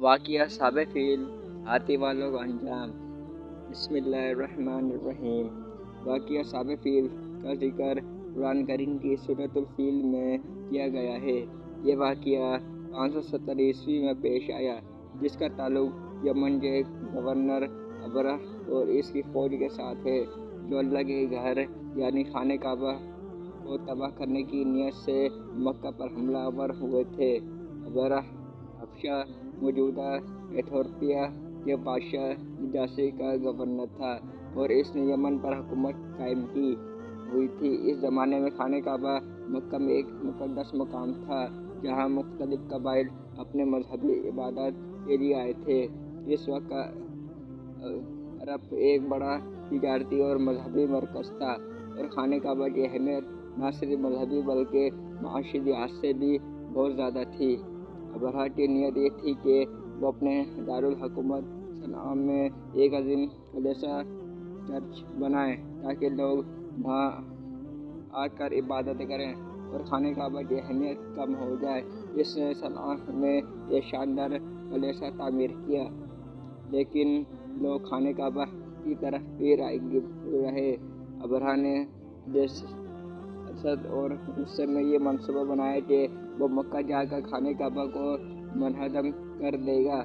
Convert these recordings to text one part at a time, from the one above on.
واقعہ صحابہ فیل ہاتھی والوں کا انجام۔ بسم اللہ الرحمن الرحیم۔ واقعہ صحابہ فیل کا ذکر قرآن کریم کی سورۃ الفیل میں کیا گیا ہے۔ یہ واقعہ 570 عیسوی میں پیش آیا، جس کا تعلق یمن کے گورنر ابرہ اور اس کی فوج کے ساتھ ہے، جو اللہ کے گھر یعنی خانہ کعبہ کو تباہ کرنے کی نیت سے مکہ پر حملہ آور ہوئے تھے۔ ابرہ حبشہ موجودہ ایتھوپیا کے بادشاہ نجاشی کا گورنر تھا اور اس نے یمن پر حکومت قائم کی ہوئی تھی۔ اس زمانے میں خانہ کعبہ مکہ میں ایک مقدس مقام تھا، جہاں مختلف قبائل اپنے مذہبی عبادات کے لیے آئے تھے۔ اس وقت عرب ایک بڑا تجارتی اور مذہبی مرکز تھا، اور خانہ کعبہ کی اہمیت نہ صرف مذہبی بلکہ معاشی لحاظ سے بھی بہت زیادہ تھی۔ ابرہہ کی نیت یہ تھی کہ وہ اپنے دارالحکومت صنعاء میں ایک عظیم کلیسا چرچ بنائے تاکہ لوگ وہاں آ کر عبادت کریں اور خانہ کعبہ کی اہمیت کم ہو جائے۔ اس نے صنعاء میں ایک شاندار کلیسا تعمیر کیا، لیکن لوگ خانہ کعبہ کی طرف بھی راغب رہے۔ ابرہہ نے حسد اور غصے میں یہ منصوبہ بنایا کہ وہ مکہ جا کر خانہ کعبہ کو منہدم کر دے گا،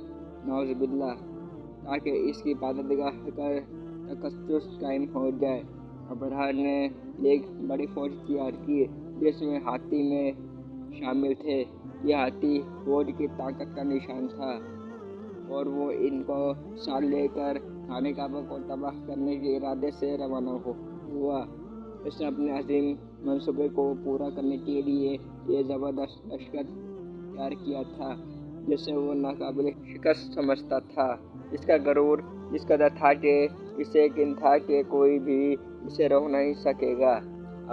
نعوذ باللہ، تاکہ اس کی عبادت گاہ کا تقدس قائم ہو جائے۔ ابرہہ نے ایک بڑی فوج تیار کی، جس میں ہاتھی میں شامل تھے۔ یہ ہاتھی فوج کی طاقت کا نشان تھا، اور وہ ان کو ساتھ لے کر خانہ کعبہ کو تباہ کرنے کے ارادے سے روانہ ہوا۔ اس نے اپنے عظیم منصوبے کو پورا کرنے کے لیے یہ زبردست لشکر تیار کیا تھا، جسے وہ ناقابل شکست سمجھتا تھا۔ اس کا غرور اس قدر تھا کہ اسے یقین تھا کہ کوئی بھی اسے روک نہیں سکے گا۔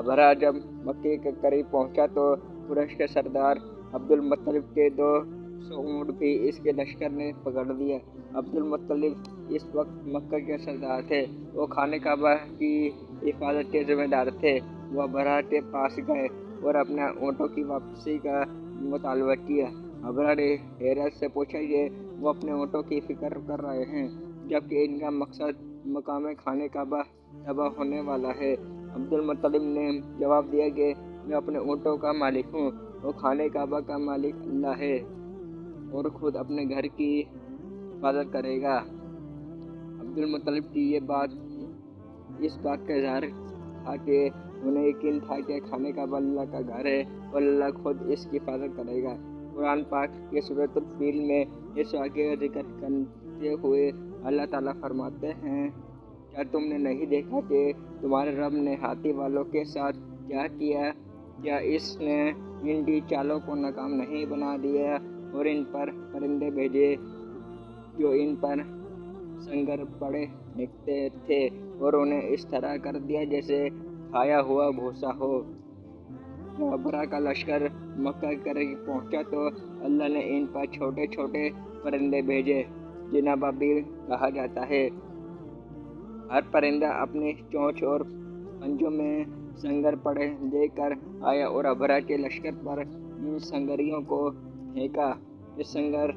ابرہہ جب مکے کے قریب پہنچا تو قریش کے سردار عبد المطلب کے 200 اونٹ بھی اس کے لشکر نے پکڑ لیا۔ عبد المطلب اس وقت مکہ کے سردار تھے، وہ خانہ کعبہ کی حفاظت کے ذمہ دار تھے۔ وہ ابرہہ کے پاس گئے اور اپنے اونٹوں کی واپسی کا مطالبہ کیا۔ ابرہہ نے حیرت سے پوچھا کہ وہ اپنے اونٹوں کی فکر کر رہے ہیں، جبکہ ان کا مقصد مقام خانہ کعبہ تباہ ہونے والا ہے۔ عبد المطلب نے جواب دیا کہ میں اپنے اونٹوں کا مالک ہوں، اور خانہ کعبہ کا مالک اللہ ہے، اور خود اپنے گھر کی حفاظت کرے گا۔ عبد المطلب کی یہ بات اس بات کا اظہار تھا کہ انہیں یقین تھا کہ خانہ کعبہ اللہ کا گھر ہے اور اللہ خود اس کی حفاظت کرے گا۔ قرآن پاک کے سورۃ الفیل میں اس واقعے کا ذکر کرتے ہوئے اللہ تعالیٰ فرماتے ہیں، کیا تم نے نہیں دیکھا کہ تمہارے رب نے ہاتھی والوں کے ساتھ کیا کیا؟ کیا اس نے ان کی چالوں کو ناکام نہیں بنا دیا اور ان پر پرندے بھیجے جو ان پر سنگر پڑے پھینکتے تھے اور انہیں اس طرح کر دیا جیسے کھایا ہوا بھوسا ہو؟ جب ابرہہ کا لشکر مکہ کے قریب پہنچا تو اللہ نے ان پر چھوٹے چھوٹے پرندے بھیجے، جنہیں ابابیل کہا جاتا ہے۔ ہر پرندہ اپنی چونچ اور پنجوں میں سنگر پڑے لے کر آیا اور ابرہہ کے لشکر پر ان سنگریوں کو پھینکا۔ یہ سنگر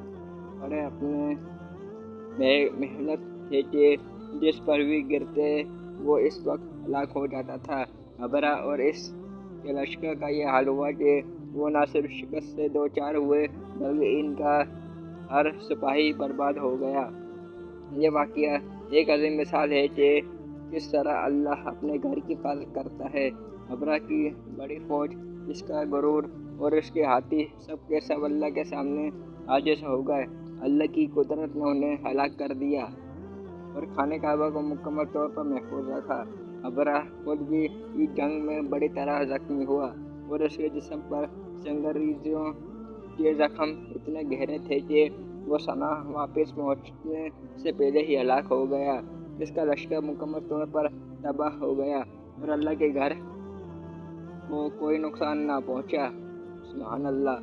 پڑے اپنے محنت تھے کہ جس پر بھی گرتے وہ اس وقت ہلاک ہو جاتا تھا۔ ابرہہ اور اس کے لشکر کا یہ حال ہوا کہ وہ نہ صرف شکست سے دوچار ہوئے بلکہ ان کا ہر سپاہی برباد ہو گیا۔ یہ واقعہ ایک عظیم مثال ہے کہ کس طرح اللہ اپنے گھر کی حفاظت کرتا ہے۔ ابرہہ کی بڑی فوج، اس کا غرور اور اس کے ہاتھی سب کے سب اللہ کے سامنے عاجز ہو گئے۔ اللہ کی قدرت نے انہیں ہلاک کر دیا اور خانہ کعبہ کو مکمل طور پر محفوظ رکھا۔ ابرہہ خود بھی اس جنگ میں بڑی طرح زخمی ہوا، اور اس کے جسم پر سنگریزوں کے زخم اتنے گہرے تھے کہ وہ صنعاء واپس پہنچنے سے پہلے ہی ہلاک ہو گیا۔ اس کا لشکر مکمل طور پر تباہ ہو گیا اور اللہ کے گھر کو کوئی نقصان نہ پہنچا۔ سبحان اللہ،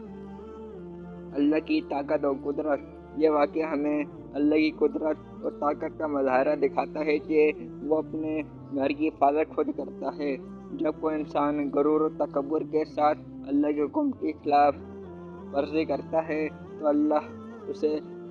اللہ کی طاقت اور قدرت۔ یہ واقعہ ہمیں اللہ کی قدرت اور طاقت کا مظاہرہ دکھاتا ہے کہ وہ اپنے گھر کی حفاظت خود کرتا ہے۔ جب کوئی انسان غرور و تکبر کے ساتھ اللہ کے حکم کی خلاف ورزی کرتا ہے تو اللہ اسے